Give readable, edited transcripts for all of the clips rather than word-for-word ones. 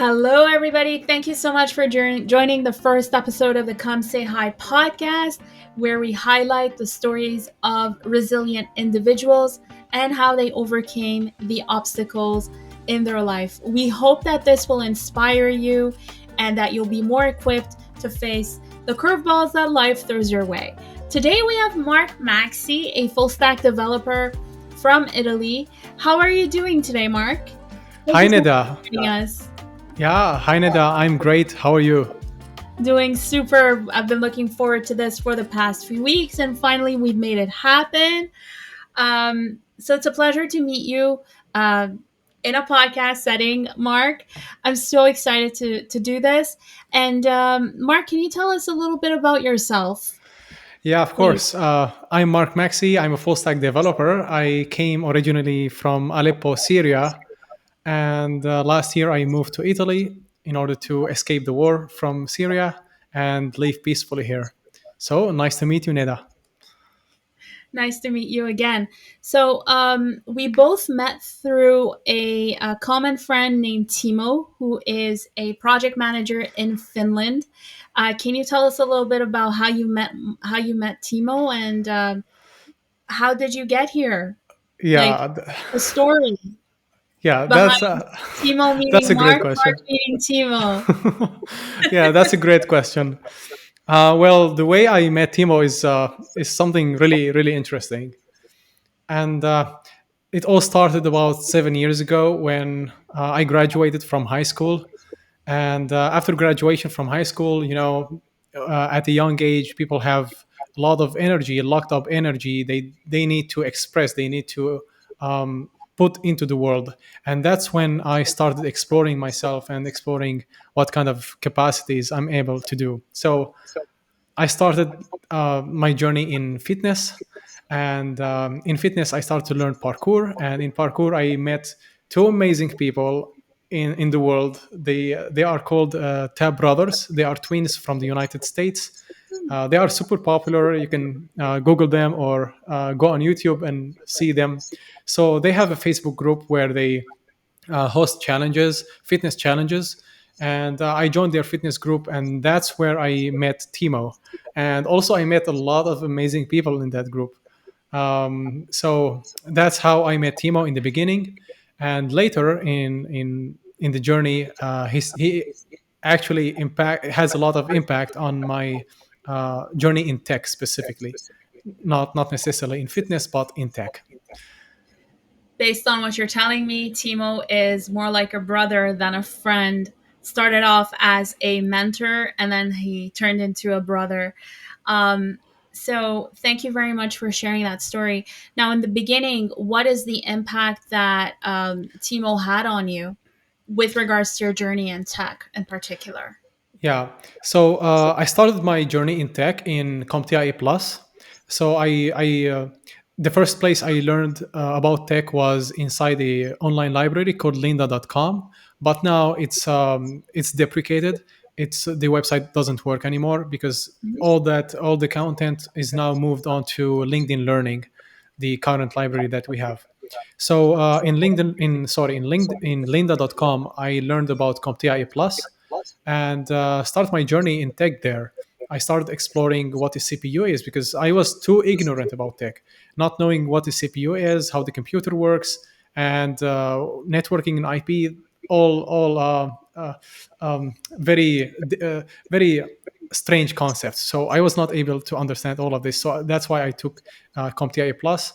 Hello, everybody. Thank you so much for joining the first episode of the Come Say Hi podcast, where we highlight the stories of resilient individuals and how they overcame the obstacles in their life. We hope that this will inspire you and that you'll be more equipped to face the curveballs that life throws your way. Today, we have Mark Maksi, a full stack developer from Italy. How are you doing today, Mark? Thank Hi you so much Neda. for joining us. Yeah, hi Neda. I'm great. How are you? Doing super. I've been looking forward to this for the past few weeks, and finally, we've made it happen. So it's a pleasure to meet you in a podcast setting, Mark. I'm so excited to do this. And Mark, can you tell us a little bit about yourself, Yeah, of please? course. I'm Mark Maksi. I'm a full stack developer. I came originally from Aleppo, Syria, and last year I moved to Italy in order to escape the war from Syria and live peacefully here. So nice to meet you, Neda. Nice to meet you again. So, we both met through a common friend named Timo, who is a project manager in Finland. Can you tell us a little bit about how you met Timo, and how did you get here? Like Yeah, the story yeah. behind Timo That's meeting a great Mark, Mark question. meeting Timo. Yeah, that's a great question. Well, the way I met Timo is something really interesting. And it all started about 7 years ago when I graduated from high school. And after graduation from high school, at a young age, people have a lot of energy, locked up energy. They need to express. They need to put into the world. And that's when I started exploring myself and exploring what kind of capacities I'm able to do. So I started my journey in fitness, and in fitness, I started to learn parkour. And in parkour, I met two amazing people in the world. They are called Tab Brothers. They are twins from the United States. They are super popular. You can Google them or go on YouTube and see them. So they have a Facebook group where they host challenges, fitness challenges, and I joined their fitness group, and that's where I met Timo, and also I met a lot of amazing people in that group. So that's how I met Timo in the beginning, and later in the journey, he actually impact has a lot of impact on my journey in tech specifically, not necessarily in fitness, but in tech. Based on what you're telling me, Timo is more like a brother than a friend. Started off as a mentor and then he turned into a brother. Um, so, thank you very much for sharing that story. Now, in the beginning, what is the impact that Timo had on you with regards to your journey in tech in particular? Yeah. So I started my journey in tech in CompTIA Plus. So the first place I learned about tech was inside a online library called lynda.com. But now it's deprecated. It's the website doesn't work anymore because all the content is now moved on to LinkedIn Learning, the current library that we have. So in LinkedIn, in lynda.com, I learned about CompTIA Plus and start my journey in tech there. I started exploring what a CPU is because I was too ignorant about tech, not knowing what a CPU is, how the computer works, and networking and IP, all very strange concepts. So I was not able to understand all of this. So that's why I took CompTIA Plus,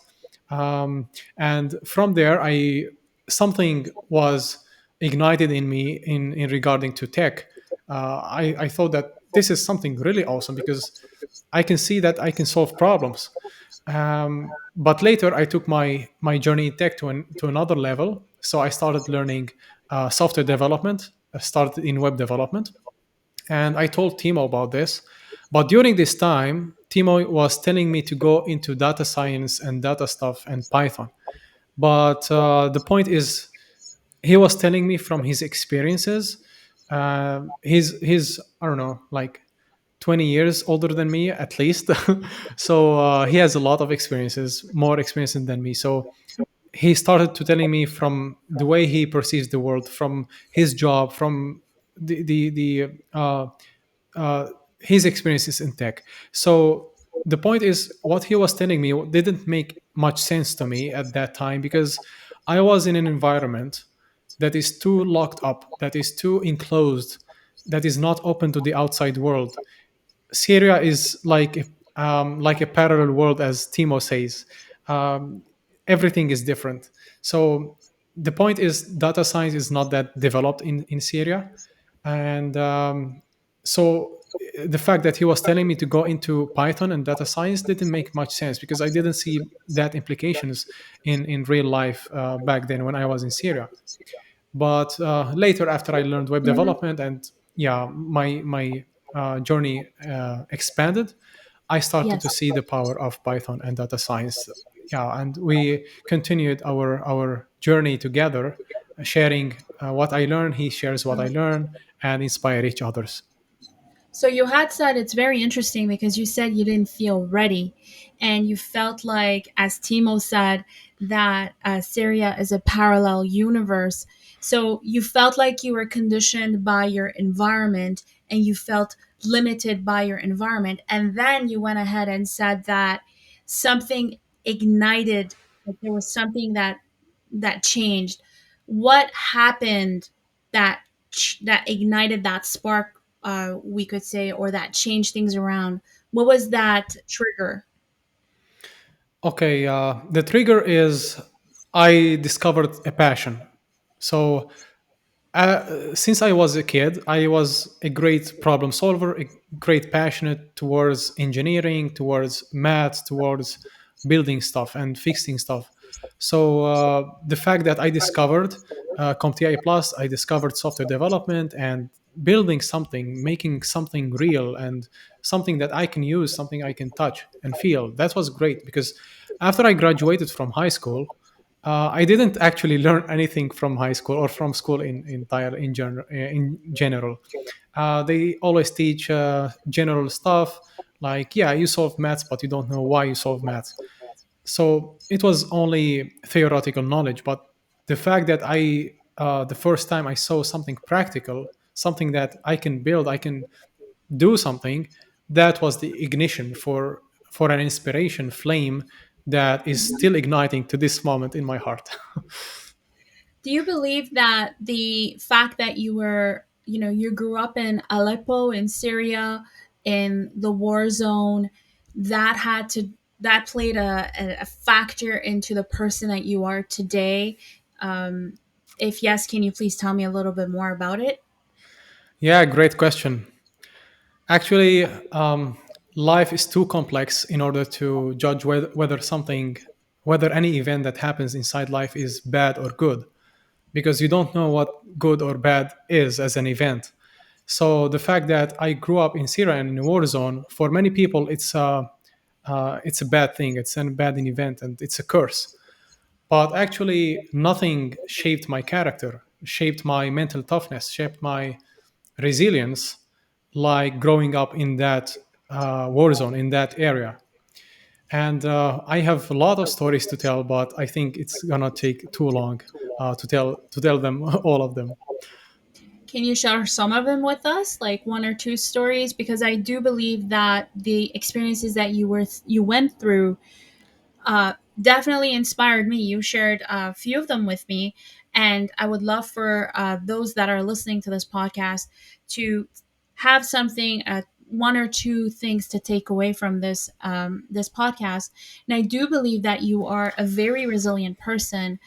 and from there, I something was ignited in me in regarding to tech. I thought that this is something really awesome because I can see that I can solve problems. But later, I took my journey in tech to another level. So I started learning software development. I started in web development, and I told Timo about this. But during this time, Timo was telling me to go into data science and data stuff and Python. But the point is, he was telling me from his experiences. He's I don't know, like 20 years older than me at least. So he has a lot of experiences, more experiences than me. So he started to telling me from the way he perceives the world, from his job, from the his experiences in tech. So the point is, what he was telling me didn't make much sense to me at that time, because I was in an environment that is too locked up, that is too enclosed, that is not open to the outside world. Syria is like a parallel world, as Timo says. Um, Everything is different. So the point is, data science is not that developed in Syria, and so the fact that he was telling me to go into Python and data science didn't make much sense, because I didn't see that implications in real life back then when I was in Syria. But later, after I learned web Mhm. development, and yeah, my journey expanded, I started to Yes. see the power of Python and data science. Yeah, and we continued our journey together, sharing what I learned. He shares what I learn, and inspire each others. So you had said it's very interesting because you said you didn't feel ready, and you felt like, as Timo said, that Syria is a parallel universe. So you felt like you were conditioned by your environment, and you felt limited by your environment, and then you went ahead and said that something ignited, that there was something that changed. What happened that that ignited that spark, we could say, or that changed things around? What was that trigger? Okay, the trigger is I discovered a passion. So since I was a kid, I was a great problem solver, a great passionate towards engineering, towards math, towards building stuff and fixing stuff. So the fact that I discovered CompTIA Plus, I discovered software development and building something, making something real and something that I can use, something I can touch and feel. That was great, because after I graduated from high school, I didn't actually learn anything from high school or from school in general. They always teach general stuff, like, yeah, you solve maths, but you don't know why you solve maths. So it was only theoretical knowledge. But the fact that the first time I saw something practical, something that I can build, I can do something, that was the ignition for an inspiration flame that is still igniting to this moment in my heart. Do you believe that the fact that you were, you grew up in Aleppo in Syria, in the war zone, that had to that played a factor into the person that you are today? Um, if yes, can you please tell me a little bit more about it? Yeah, great question. Actually, life is too complex in order to judge whether any event that happens inside life is bad or good, because you don't know what good or bad is as an event. So the fact that I grew up in Syria and in a war zone, for many people, it's a bad thing. It's a bad event, and it's a curse. But actually, nothing shaped my character, shaped my mental toughness, shaped my resilience, like growing up in that war zone, in that area. And I have a lot of stories to tell, but I think it's gonna take too long to tell them all of them. Can you share some of them with us, like one or two stories? Because I do believe that the experiences that you went through definitely inspired me. You shared a few of them with me, and I would love for those that are listening to this podcast to have something, one or two things to take away from this podcast. And I do believe that you are a very resilient person.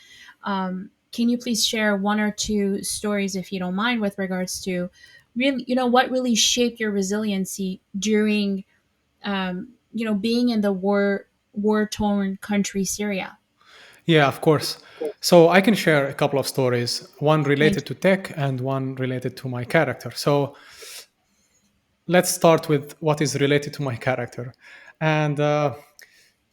Can you please share one or two stories, if you don't mind, with regards to really, what really shaped your resiliency during being in the war torn country Syria? Yeah, of course. So I can share a couple of stories, one Thank related to tech and one related to my character. So let's start with what is related to my character. And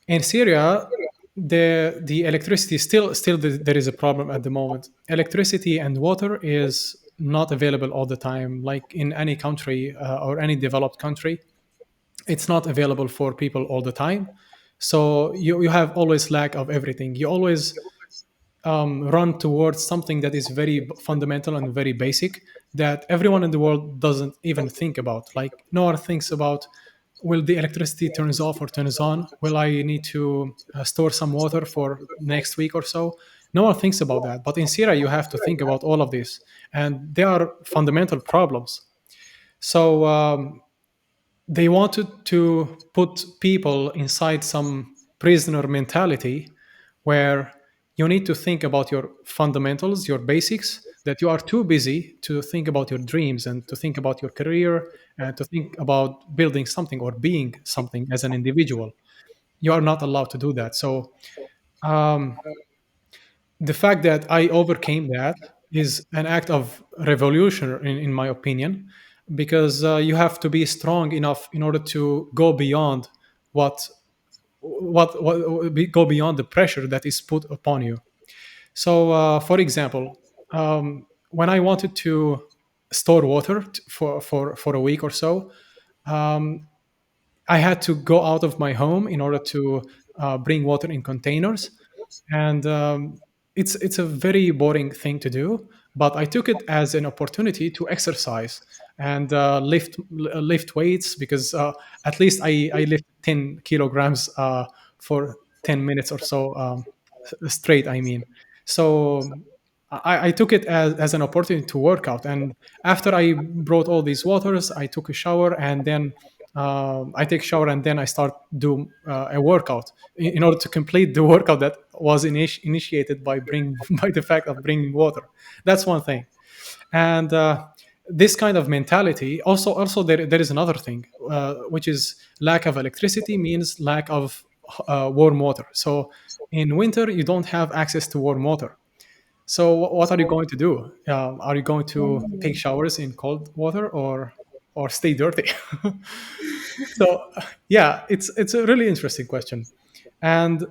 in Syria, the electricity there is a problem at the moment. Electricity and water is not available all the time, like in any country or any developed country. It's not available for people all the time. So you have always lack of everything. You always run towards something that is very fundamental and very basic that everyone in the world doesn't even think about. Like no one thinks about, will the electricity turns off or turns on? Will I need to store some water for next week or so? No one thinks about that. But in Syria, you have to think about all of this, and they are fundamental problems. So they wanted to put people inside some prisoner mentality where you need to think about your fundamentals, your basics, that you are too busy to think about your dreams and to think about your career and to think about building something or being something as an individual. You are not allowed to do that. So um, the fact that I overcame that is an act of revolution, in my opinion, because you have to be strong enough in order to go beyond what go beyond the pressure that is put upon you. So, for example, when I wanted to store water for a week or so, um, I had to go out of my home in order to bring water in containers, and it's a very boring thing to do. But I took it as an opportunity to exercise and lift weights because at least I lift 10 kilograms for 10 minutes or so straight. I mean, so I took it as an opportunity to work out. And after I brought all these waters, I took a shower and then I take shower and then I start do a workout in order to complete the workout that was initiated by bring by the fact of bringing water. That's one thing, and this kind of mentality also there is another thing, which is lack of electricity means lack of warm water. So in winter you don't have access to warm water. So what are you going to do? Are you going to take showers in cold water or stay dirty? So yeah, it's a really interesting question, and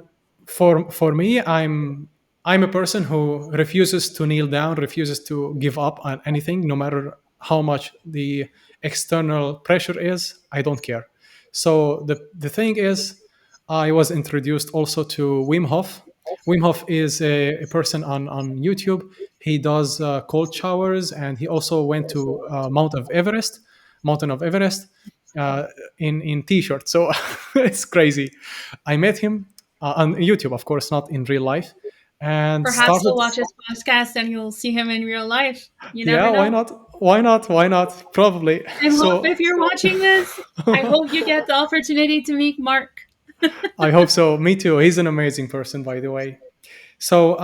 for me, I'm a person who refuses to kneel down, refuses to give up on anything, no matter how much the external pressure is. I don't care. So the thing is, I was introduced also to Wim Hof. Wim Hof is a person on YouTube. He does cold showers, and he also went to Mountain of Everest, uh, in t-shirt. So it's crazy. I met him on YouTube, of course, not in real life, and Perhaps started. you'll watch his podcast and you'll see him in real life. You Yeah, never why know. not? Why not? Why not? Probably. I hope So if you're watching this, I hope you get the opportunity to meet Mark. I hope so. Me too. He's an amazing person, by the way. So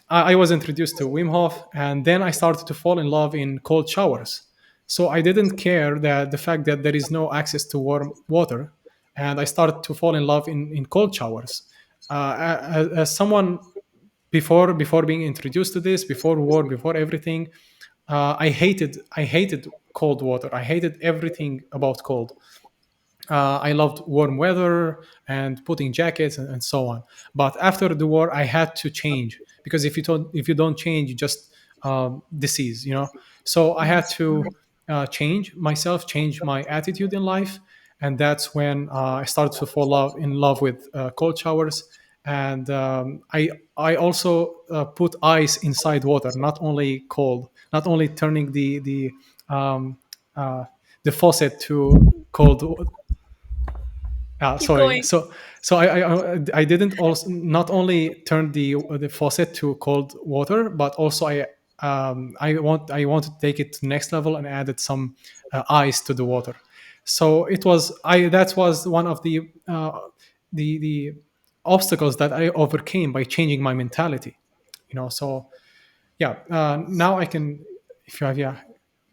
I was introduced to Wim Hof, and then I started to fall in love in cold showers. So I didn't care that the fact that there is no access to warm water, and I started to fall in love in cold showers. As someone before being introduced to this, before war, before everything, I hated cold water. I hated everything about cold. I loved warm weather and putting jackets and so on. But after the war, I had to change because if you don't change, you just disease, you know. So I had Yes. to change myself, change my attitude in life, and that's when I started to in love with cold showers. And I also put ice inside water, not only cold, not only turning um, uh, the faucet to cold. Keep Sorry. going. So I didn't also not only turn the faucet to cold water, but also I want to take it to next level and added some ice to the water. So it was I that was one of the obstacles that I overcame by changing my mentality. So yeah. Now I can, if you have, yeah,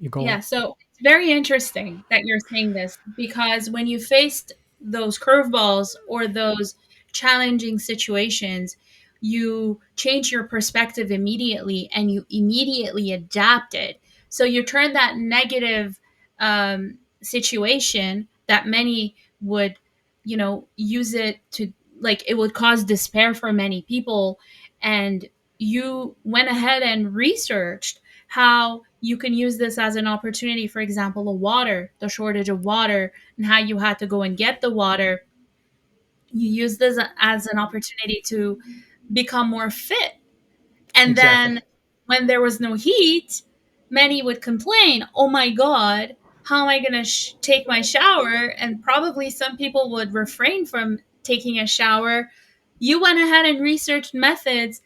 you go on. Yeah, so it's very interesting that you're saying this because when you faced those curveballs or those challenging situations, you change your perspective immediately and you immediately adapted. So you turn that negative situation that many would, use it to, like, it would cause despair for many people. And you went ahead and researched how you can use this as an opportunity, for example, the shortage of water, and how you had to go and get the water. You use this as an opportunity to become more fit, And Exactly. then when there was no heat, many would complain, oh my God, how am I going to take my shower? And probably some people would refrain from taking a shower. You went ahead and researched methods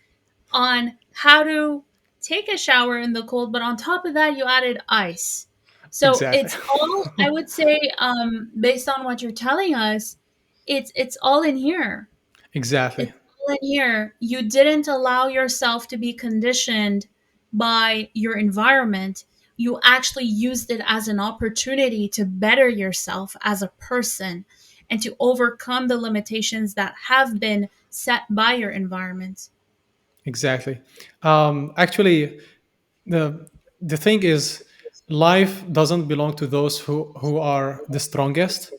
on how to take a shower in the cold, but on top of that, you added ice. So Exactly. it's all, I would say, based on what you're telling us, it's all in here. Exactly. It's all in here. You didn't allow yourself to be conditioned by your environment. You actually used it as an opportunity to better yourself as a person and to overcome the limitations that have been set by your environment. Exactly. Actually, the the thing is, life doesn't belong to those who are the strongest.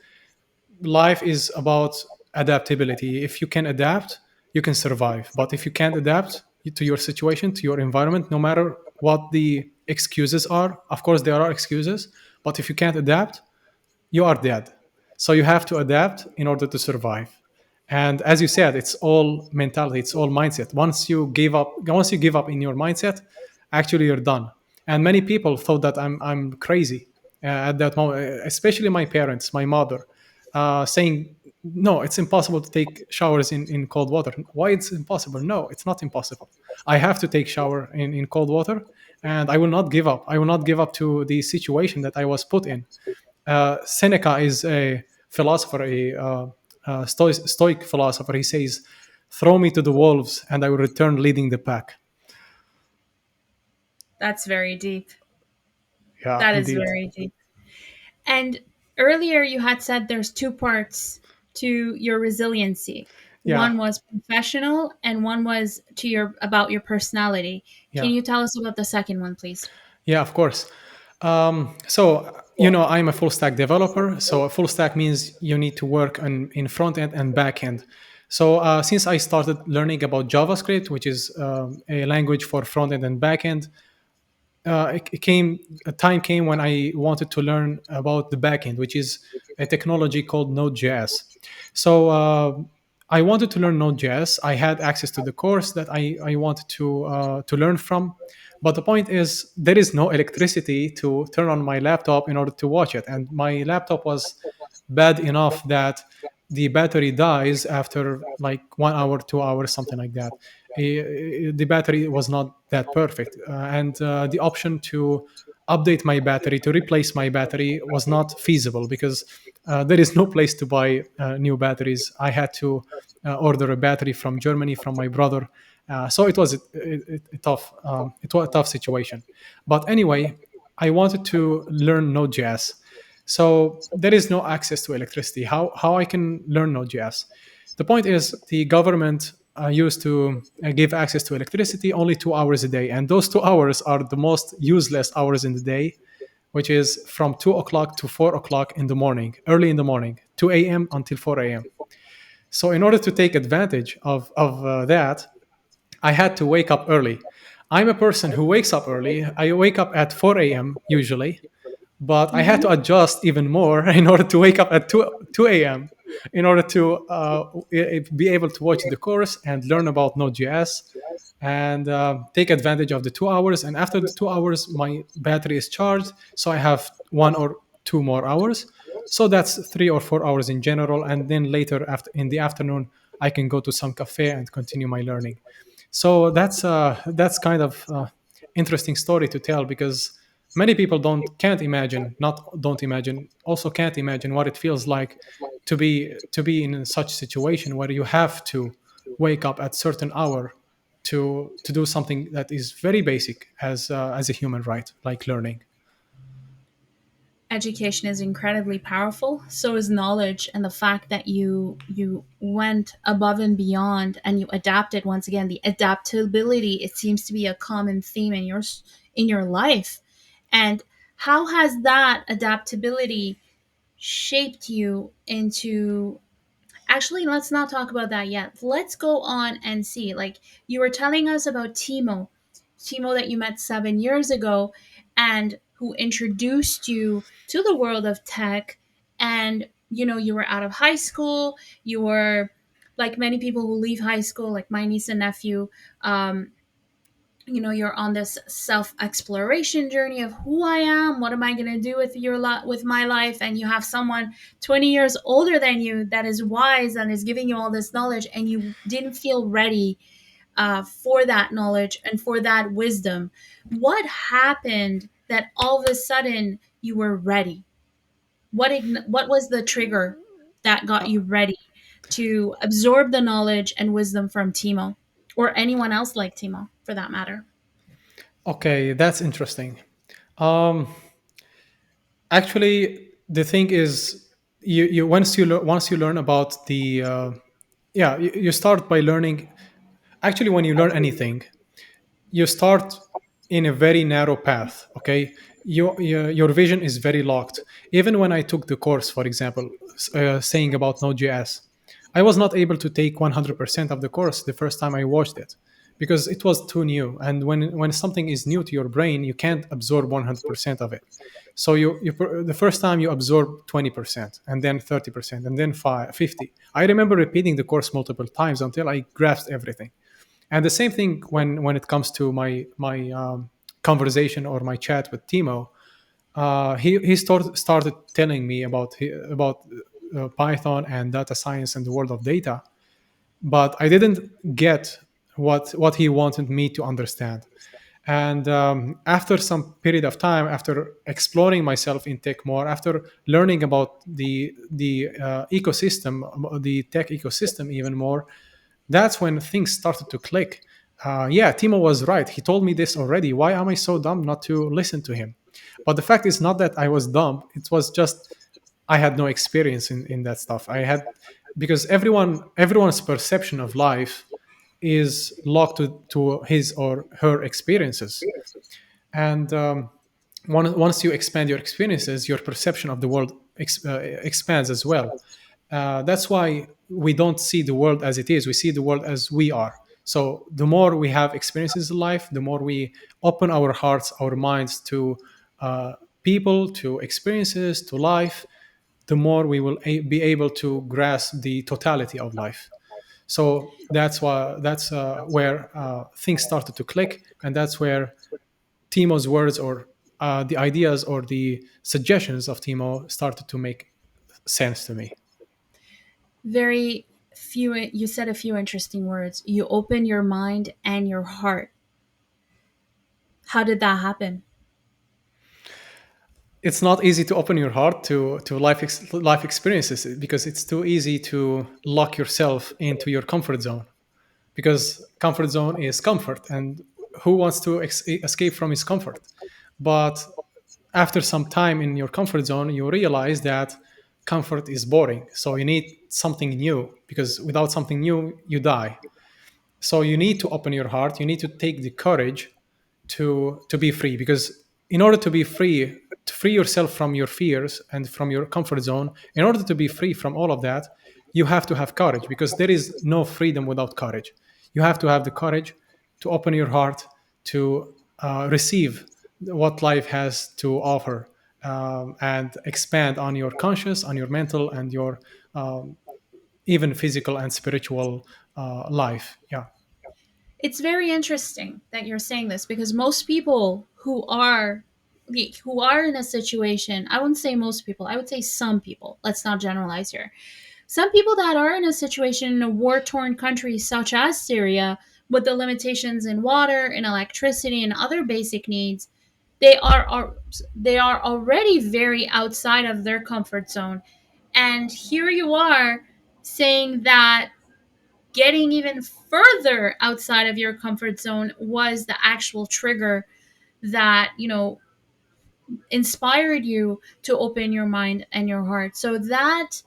Life is about adaptability. If you can adapt, you can survive. But if you can't adapt to your situation, to your environment, no matter what the excuses are, of course there are excuses, but if you can't adapt, you are dead. So you have to adapt in order to survive. And as you said, it's all mentality, it's all mindset. Once you give up in your mindset, actually you're done. And many people thought that I'm crazy at that moment, especially my parents, my mother, saying, "No, it's impossible to take showers in cold water." Why it's impossible? No, it's not impossible. I have to take shower in cold water, and I will not give up. I will not give up to the situation that I was put in. Seneca is a philosopher, a stoic philosopher. He says, "Throw me to the wolves, and I will return leading the pack." That's very deep. Yeah, That is indeed. very deep. And earlier you had said there's two parts to your resiliency. Yeah, One was professional and one was to your about your personality. Can yeah, you tell us about the second one, please? yeah. Of course. So you know, I'm a full stack developer. So a full stack means you need to work in front end and back end. So since I started learning about JavaScript, which is a language for front end and back end, it came a time came when I wanted to learn about the backend, which is a technology called Node.js. So I wanted to learn Node.js. I had access to the course that I wanted to learn from, but the point is there is no electricity to turn on my laptop in order to watch it, and my laptop was bad enough that the battery dies after like 1 hour, 2 hours, something like that. The battery was not that perfect, and the option to update my battery, to replace my battery, was not feasible because there is no place to buy new batteries. I had to order a battery from Germany from my brother. So it was a tough, it was a tough situation. But anyway, I wanted to learn Node.js. So there is no access to electricity. How I can learn Node.js? The point is the government used to give access to electricity only 2 hours a day, and those 2 hours are the most useless hours in the day, which is from 2 o'clock to 4 o'clock in the morning, early in the morning, 2 a.m. until 4 a.m. So in order to take advantage of that, I had to wake up early. I'm a person who wakes up early. I wake up at 4 a.m. usually, but I had to Mm-hmm. adjust even more in order to wake up at 2 a.m. in order to be able to watch the course and learn about Node.js and take advantage of the 2 hours. And after the 2 hours, my battery is charged, so I have 1 or 2 more hours. So that's 3 or 4 hours in general, and then later after in the afternoon, I can go to some cafe and continue my learning. So that's kind of interesting story to tell because many people don't imagine, also can't imagine what it feels like to be in such situation where you have to wake up at certain hour to do something that is very basic as a human right, like learning. Education is incredibly powerful. So is knowledge, and the fact that you went above and beyond and you adapted. Once again, the adaptability, it seems to be a common theme in your life. And how has that adaptability shaped you into, actually, let's not talk about that yet. Let's go on and see. Like, you were telling us about Timo that you met 7 years ago, and who introduced you to the world of tech. And you were out of high school. You were like many people who leave high school, like my niece and nephew. Um, you're on this self exploration journey of who I am, what am I going to do with with my life, and you have someone 20 years older than you that is wise and is giving you all this knowledge, and you didn't feel ready for that knowledge and for that wisdom. What happened that all of a sudden you were ready? What was the trigger that got Uh, you ready to absorb the knowledge and wisdom from Timo, or anyone else like Timo for that matter? okay, that's interesting. Um, Actually, the thing is, you once you learn about the yeah, you start by learning. Actually, when you learn anything, you start in a very narrow path. Okay, your vision is very locked. Even when I took the course, for example, saying about Node.js, I was not able to take 100% of the course the first time I watched it because it was too new. And when something is new to your brain, you can't absorb 100% of it. So the first time you absorb 20% and then 30% and then 50. I remember repeating the course multiple times until I grasped everything. And the same thing when it comes to my conversation or my chat with Timo. He started telling me about Python and data science and the world of data, but I didn't get what he wanted me to understand. And after some period of time, after exploring myself in tech more, after learning about the ecosystem, the tech ecosystem even more, that's when things started to click. Yeah, Timo was right. He told me this already. Why am I so dumb not to listen to him? But the fact is not that I was dumb. It was just I had no experience in that stuff. I had because everyone's perception of life is locked to his or her experiences. And once you expand your experiences, your perception of the world expands as well. That's why we don't see the world as it is. We see the world as we are. So the more we have experiences in life, the more we open our hearts, our minds to uh, people, to experiences, to life, the more we will be able to grasp the totality of life. So that's where things started to click, and that's where Timo's words or the ideas or the suggestions of Timo started to make sense to me. Very few, you said a few interesting words. You open your mind and your heart. How did that happen? It's not easy to open your heart to life experiences because it's too easy to lock yourself into your comfort zone, because comfort zone is comfort, and who wants to escape from his comfort? But after some time in your comfort zone, you realize that comfort is boring, so you need something new, because without something new you die. So you need to open your heart, you need to take the courage to be free, because in order to be free, to free yourself from your fears and from your comfort zone, in order to be free from all of that, you have to have courage, because there is no freedom without courage. You have to have the courage to open your heart, to receive what life has to offer, and expand on your conscious, on your mental, and your um, even physical and spiritual life. Yeah. It's very interesting that you're saying this because most people who are in a situation, I wouldn't say most people, I would say some people. Let's not generalize here. Some people that are in a situation in a war-torn country such as Syria, with the limitations in water, in electricity, and other basic needs, they are already very outside of their comfort zone. And here you are saying that getting even further outside of your comfort zone was the actual trigger that inspired you to open your mind and your heart. So that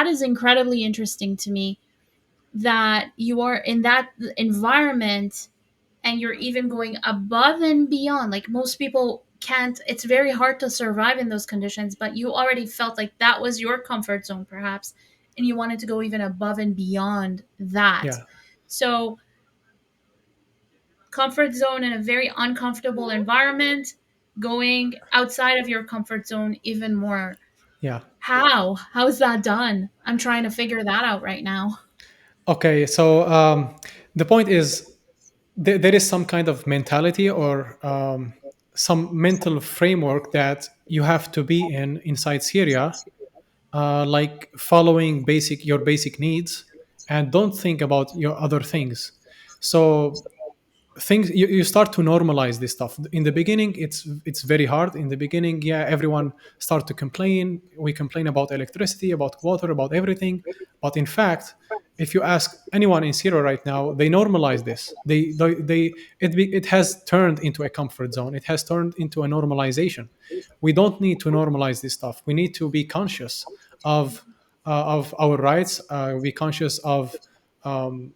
is incredibly interesting to me, that you are in that environment and you're even going above and beyond. Like most people can't, it's very hard to survive in those conditions, but you already felt like that was your comfort zone perhaps, and you wanted to go even above and beyond that. Yeah. So comfort zone in a very uncomfortable environment, going outside of your comfort zone even more. Yeah. How's that done? I'm trying to figure that out right now. Okay, so the point is, there is some kind of mentality or some mental framework that you have to be in inside Syria, like following your basic needs, and don't think about your other things. So things you start to normalize this stuff. In the beginning, it's very hard. In the beginning, yeah, everyone start to complain. We complain about electricity, about water, about everything. But in fact, if you ask anyone in Syria right now, they normalize this. It has turned into a comfort zone. It has turned into a normalization. We don't need to normalize this stuff. We need to be conscious of of our rights. Be conscious of um,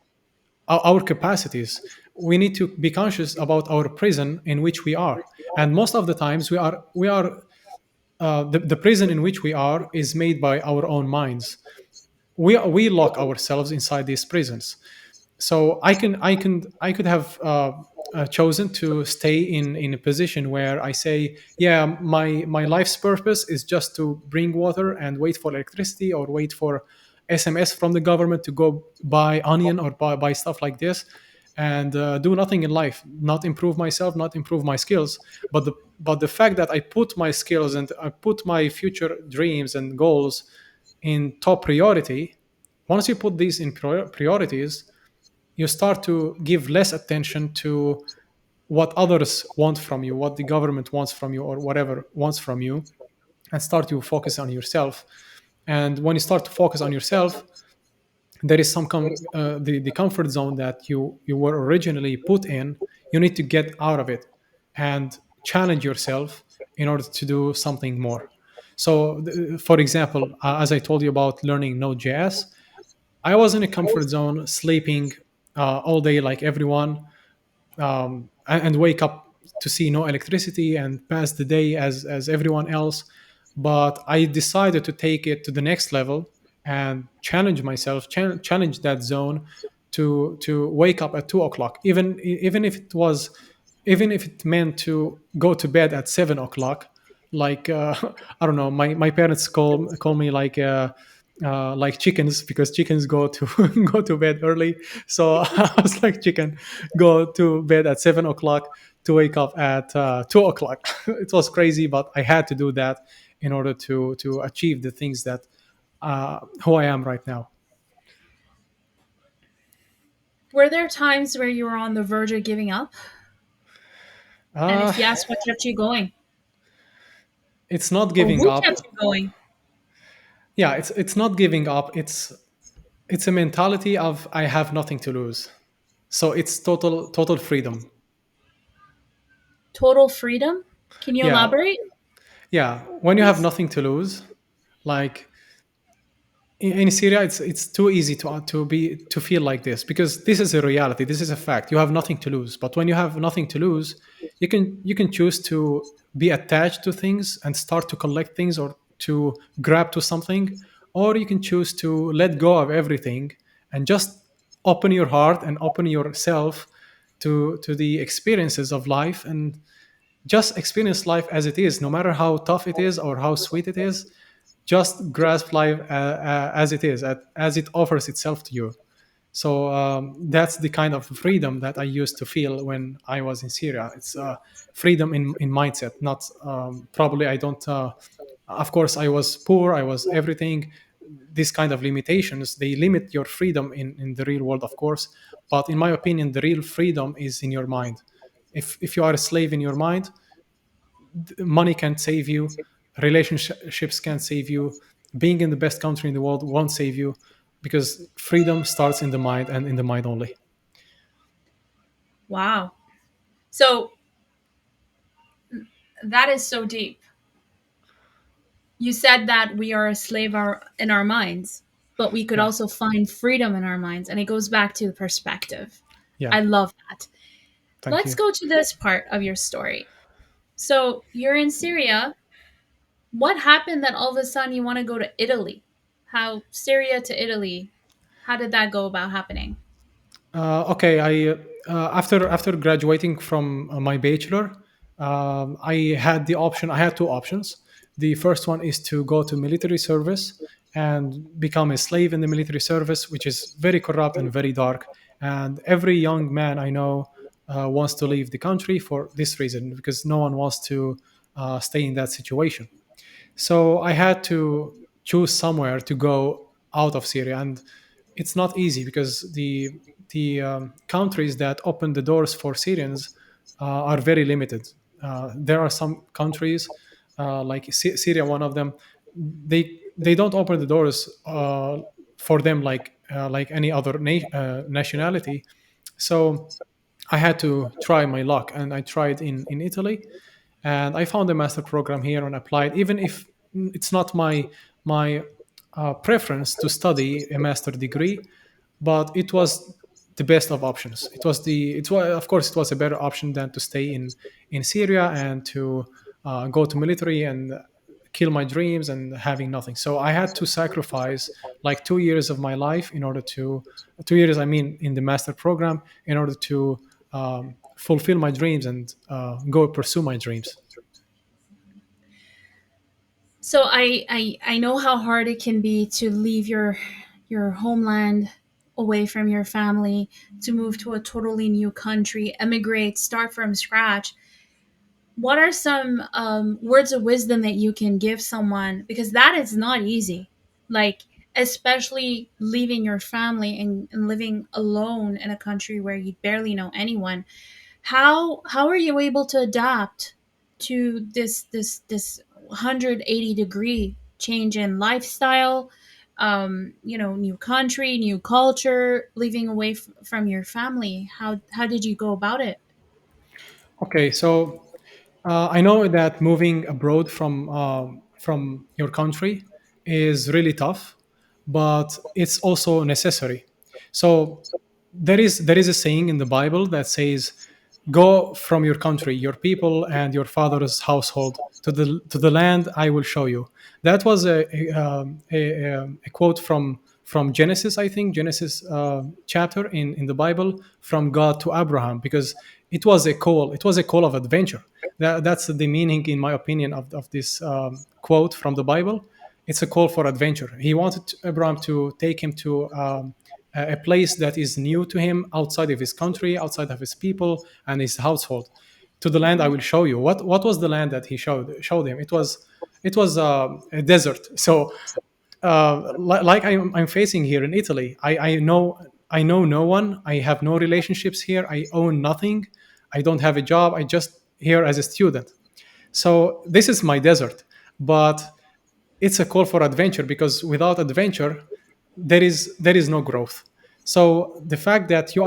our capacities. We need to be conscious about our prison in which we are, and most of the times we are the prison in which we are is made by our own minds. We lock ourselves inside these prisons. So I could have chosen to stay in a position where I say, yeah, my life's purpose is just to bring water and wait for electricity or wait for SMS from the government to go buy onion or buy stuff like this, and do nothing in life, not improve myself, not improve my skills. But the fact that I put my skills and I put my future dreams and goals in top priority, once you put these in priorities, you start to give less attention to what others want from you, what the government wants from you, or whatever wants from you, and start to focus on yourself. And when you start to focus on yourself, there is the comfort zone that you were originally put in. You need to get out of it and challenge yourself in order to do something more. So, for example, as I told you about learning Node.js, I was in a comfort zone, sleeping all day like everyone, and wake up to see no electricity and pass the day as everyone else. But I decided to take it to the next level and challenge myself, challenge that zone to wake up at 2 o'clock, even if it was, even if it meant to go to bed at 7 o'clock. Like I don't know, my parents call me like chickens, because chickens go to go to bed early. So I was like chicken, go to bed at 7 o'clock to wake up at 2 o'clock. It was crazy, but I had to do that in order to achieve the things that who I am right now. Were there times where you were on the verge of giving up? And Uh, if yes, what kept you going? it's not Or giving who up. kept you going? Yeah, it's not giving up. It's a mentality of I have nothing to lose. So it's total freedom. Total freedom? Can you Yeah, elaborate, yeah. When you have please? nothing to lose, like in Syria, it's too easy to feel like this, because this is a reality. This is a fact. You have nothing to lose. But when you have nothing to lose, you can choose to be attached to things and start to collect things, or to grab to something, or you can choose to let go of everything and just open your heart and open yourself to the experiences of life, and just experience life as it is, no matter how tough it is or how sweet it is. Just grasp life as it is, as it offers itself to you. So that's the kind of freedom that I used to feel when I was in Syria. It's freedom in mindset, not probably I don't. Of course, I was poor. I was everything. These kind of limitations, they limit your freedom in the real world, of course. But in my opinion, the real freedom is in your mind. If you are a slave in your mind, money can't save you, relationships can't save you, being in the best country in the world won't save you, because freedom starts in the mind, and in the mind only. Wow. So that is so deep. You said that we are a slave in our minds, but we could Yeah, also find freedom in our minds. And it goes back to perspective. yeah. I love that. Thank Let's you. go to this part of your story. So you're in Syria. What happened that all of a sudden you want to go to Italy? How Syria to Italy? How did that go about happening? Okay, I after graduating from my bachelor, I had the option. I had two options. The first one is to go to military service and become a slave in the military service, which is very corrupt and very dark. And every young man I know wants to leave the country for this reason, because no one wants to stay in that situation. So I had to choose somewhere to go out of Syria, and it's not easy because the countries that open the doors for Syrians are very limited. There are some countries like Syria, one of them. They don't open the doors for them like any other nationality. So I had to try my luck, and I tried in Italy, and I found a master program here and applied. Even if it's not my preference to study a master degree, but it was the best of options. It was, of course, it was a better option than to stay in Syria and to go to military and kill my dreams and having nothing. So I had to sacrifice like 2 years of my life in order to 2 years, I mean, in the master program, in order to fulfill my dreams and go pursue my dreams. So I know how hard it can be to leave your homeland, away from your family, to move to a totally new country, emigrate, start from scratch. What are some words of wisdom that you can give someone, because that is not easy, like, especially leaving your family and living alone in a country where you barely know anyone. How are you able to adapt to this 180-degree change in lifestyle, new country, new culture, living away from your family? How did you go about it? Okay, so I know that moving abroad from your country is really tough, but it's also necessary. So there is a saying in the Bible that says, "Go from your country, your people, and your father's household to the land I will show you." That was a quote from Genesis, I think, Genesis chapter in the Bible, from God to Abraham, because it was a call of adventure. That's the meaning, in my opinion, of this quote from the Bible. It's a call for adventure. He wanted Abraham to take him to a place that is new to him, outside of his country, outside of his people and his household, to the land I will show you. What was the land that he showed him? It was a desert. So like I'm facing here in Italy, I know no one. I have no relationships here. I own nothing. I don't have a job. I just here as a student. So this is my desert. But it's a call for adventure, because without adventure there is no growth. So the fact that you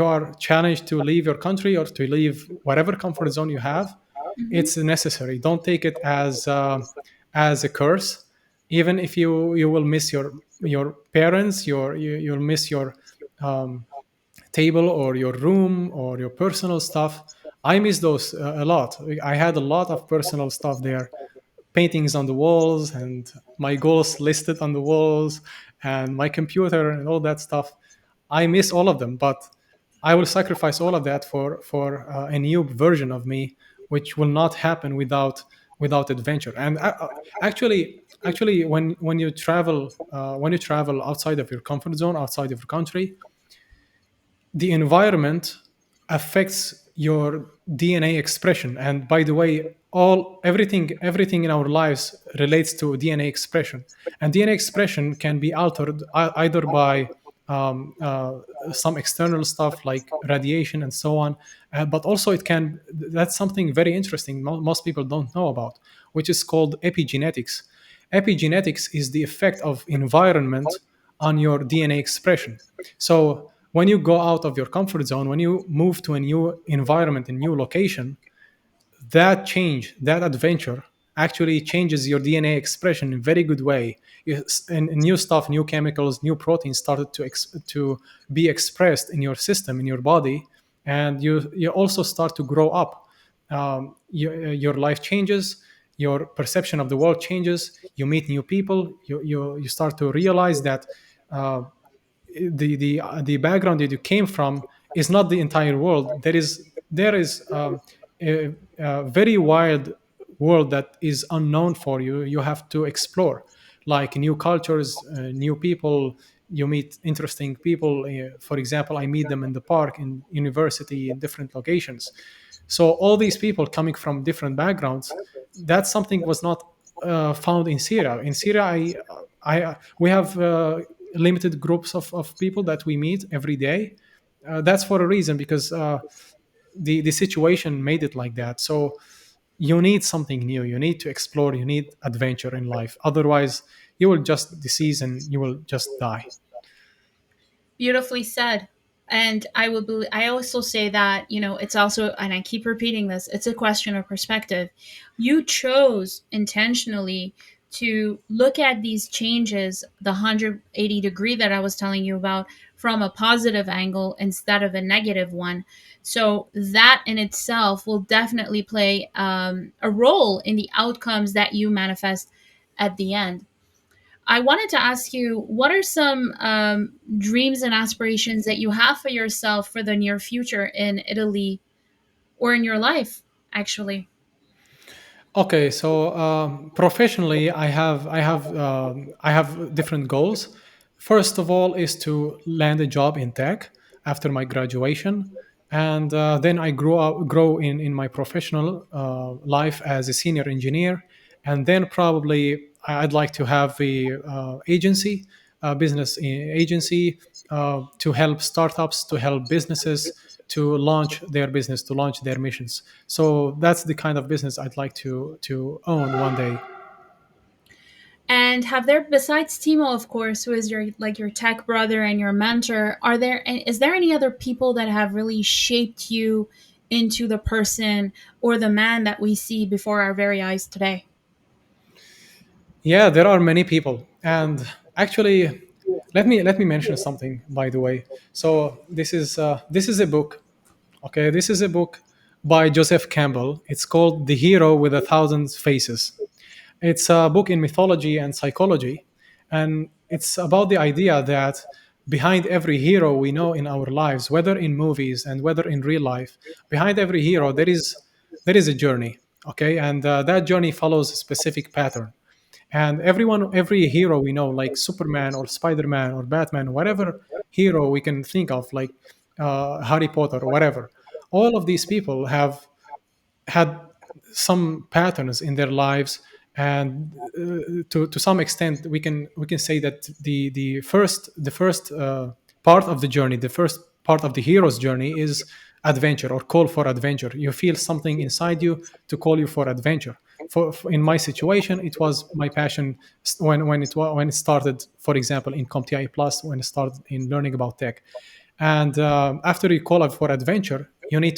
are challenged to leave your country or to leave whatever comfort zone you have, Hmm. it's necessary. Don't take it as a curse. Even if you will miss your parents, you'll miss your um, table or your room or your personal stuff. I miss those a lot. I had a lot of personal stuff there, paintings on the walls and my goals listed on the walls and my computer and all that stuff. I miss all of them, but I will sacrifice all of that for a new version of me, which will not happen without adventure. And actually, when you travel outside of your comfort zone, outside of your country, the environment affects your DNA expression. And by the way, everything in our lives relates to DNA expression. And DNA expression can be altered either by some external stuff like radiation and so on, but also it can. That's something very interesting. Most people don't know about, which is called epigenetics. Epigenetics is the effect of environment on your DNA expression. So when you go out of your comfort zone, when you move to a new environment, a new location, that change, that adventure actually changes your DNA expression in a very good way. And new stuff, new chemicals, new proteins started to be expressed in your system, in your body, and you also start to grow up. Your life changes, your perception of the world changes. You meet new people. You start to realize that. The background that you came from is not the entire world. There is a very wide world that is unknown for you. You have to explore, like new cultures, new people, you meet interesting people. For example, I meet them in the park, in university, in different locations. So all these people coming from different backgrounds, that's something was not found in Syria. In Syria, we have limited groups of people that we meet every day. That's for a reason, because the situation made it like that. So you need something new. You need to explore. You need adventure in life. Otherwise, you will just disease and you will just die. Beautifully said. And I will believe, I also say that, it's also, and I keep repeating this, it's a question of perspective. You chose intentionally to look at these changes, the 180-degree that I was telling you about, from a positive angle instead of a negative one. So that in itself will definitely play a role in the outcomes that you manifest at the end. I wanted to ask you, what are some dreams and aspirations that you have for yourself for the near future in Italy or in your life, actually? Okay, so professionally, I have different goals. First of all, is to land a job in tech after my graduation, and then I grow in my professional life as a senior engineer, and then probably I'd like to have a agency, business agency, to help startups, to help businesses to launch their business, to launch their missions. So that's the kind of business I'd like to own one day. And have there, besides Timo, of course, who is your tech brother and your mentor, is there any other people that have really shaped you into the person or the man that we see before our very eyes today? Yeah, there are many people, and actually, let me mention something. By the way, so this is a book. Okay, this is a book by Joseph Campbell. It's called "The Hero with a Thousand Faces." It's a book in mythology and psychology, and it's about the idea that behind every hero we know in our lives, whether in movies and whether in real life, behind every hero there is a journey. Okay, and that journey follows a specific pattern. And every hero we know, like Superman or Spider-Man or Batman, whatever hero we can think of, like Harry Potter or whatever, all of these people have had some patterns in their lives, and to some extent we can say that the first part of the journey, the first part of the hero's journey, is adventure or call for adventure. You feel something inside you to call you for adventure. In my situation, it was my passion when it started, for example, in CompTIA Plus, when it started in learning about tech. And after you call out for adventure, you need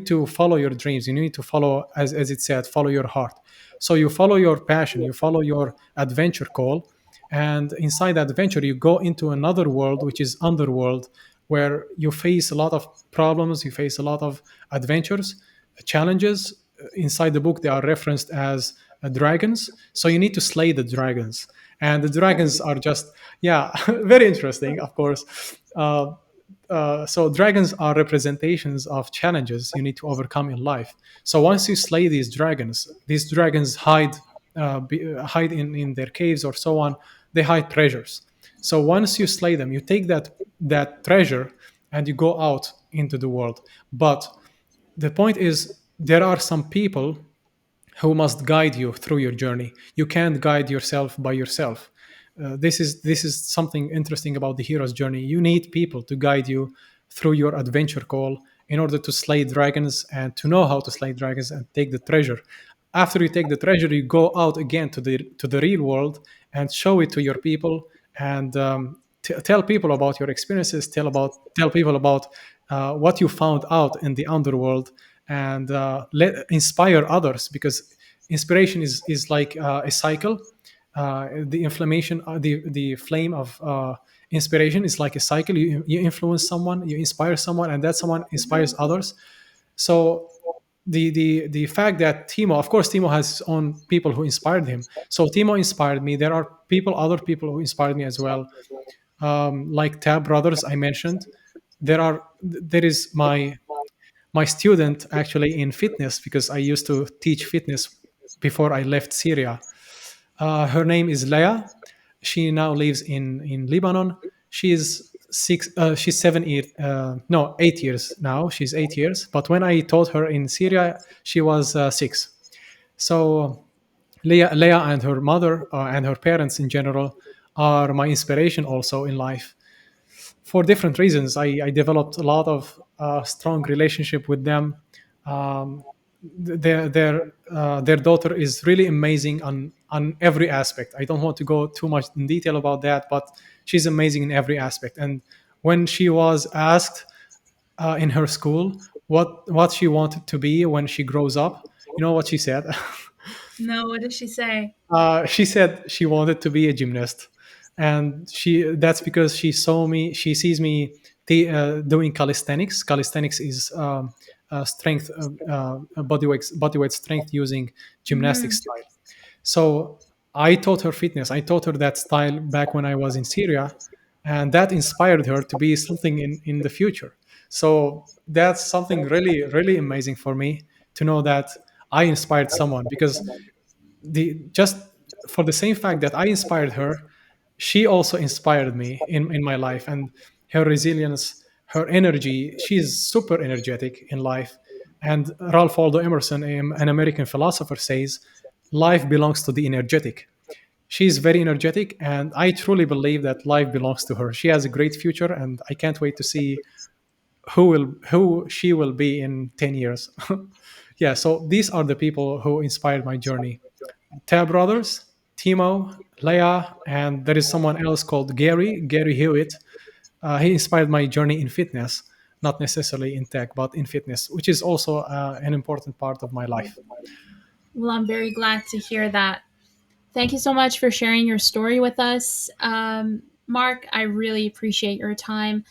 to follow your dreams. You need to follow, as it said, follow your heart. So you follow your passion, you follow your adventure call, and inside that adventure you go into another world, which is underworld, where you face a lot of problems, you face a lot of adventures, challenges. Inside the book they are referenced as dragons, so you need to slay the dragons. And the dragons are just, yeah, very interesting, of course. So dragons are representations of challenges you need to overcome in life. So once you slay these dragons hide in their caves or so on. They hide treasures. So once you slay them, you take that treasure and you go out into the world. But the point is, there are some people who must guide you through your journey. You can't guide yourself by yourself. This is something interesting about the hero's journey. You need people to guide you through your adventure call in order to slay dragons and to know how to slay dragons and take the treasure. After you take the treasure, you go out again to the real world and show it to your people, and tell people about your experiences. Tell people about what you found out in the underworld, and inspire others, because inspiration is like a cycle. The flame of inspiration is like a cycle. You influence someone, you inspire someone, and that someone inspires others. So the fact that Timo, of course, Timo has his own people who inspired him. So Timo inspired me. There are other people who inspired me as well, like Tab Brothers I mentioned. There is my student actually in fitness, because I used to teach fitness before I left Syria. Her name is Leia. She now lives in Lebanon. She's 7 years, no, 8 years now. She's 8 years. But when I taught her in Syria, she was 6. So Leah and her mother and her parents in general are my inspiration also in life for different reasons. I developed a lot of strong relationship with them. Um, their daughter is really amazing on every aspect. I don't want to go too much in detail about that, but she's amazing in every aspect. And when she was asked in her school what she wanted to be when she grows up, you know what she said? No, what did she say? She said she wanted to be a gymnast, and that's because she sees me doing calisthenics. Calisthenics is strength, body weight strength using gymnastic Hmm. style. So I taught her fitness. I taught her that style back when I was in Syria, and that inspired her to be something in the future. So that's something really, really amazing for me to know that I inspired someone, because the just for the same fact that I inspired her, she also inspired me in my life. And her resilience, her energy, she's super energetic in life. And Ralph Waldo Emerson, an American philosopher, says life belongs to the energetic. She's very energetic, and I truly believe that life belongs to her. She has a great future, and I can't wait to see who she will be in 10 years. Yeah, so these are the people who inspired my journey. Tab brothers, Timo, Leia, and there is someone else called Gary Hewitt. He inspired my journey in fitness, not necessarily in tech, but in fitness, which is also an important part of my life. Well, I'm very glad to hear that. Thank you so much for sharing your story with us. Mark, I really appreciate your time.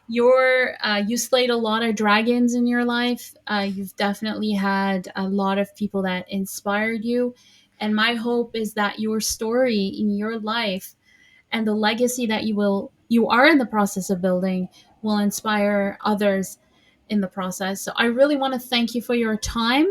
You slayed a lot of dragons in your life. You've definitely had a lot of people that inspired you. And my hope is that your story in your life and the legacy that you are in the process of building will inspire others in the process. So I really want to thank you for your time,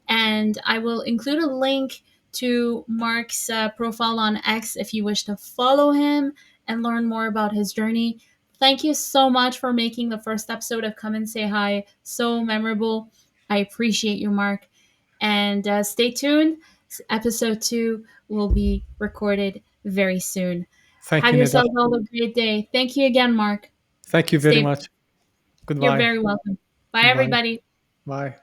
and I will include a link to Mark's profile on X if you wish to follow him and learn more about his journey. Thank you so much for making the first episode of Come and Say Hi so memorable. I appreciate you, Mark. And stay tuned. Episode 2 will be recorded very soon. Thank Have you, Nida. yourself all a great day. Thank you again, Mark. Thank you very Stay. much. You're Goodbye. very welcome. Bye, Goodbye. everybody. Bye.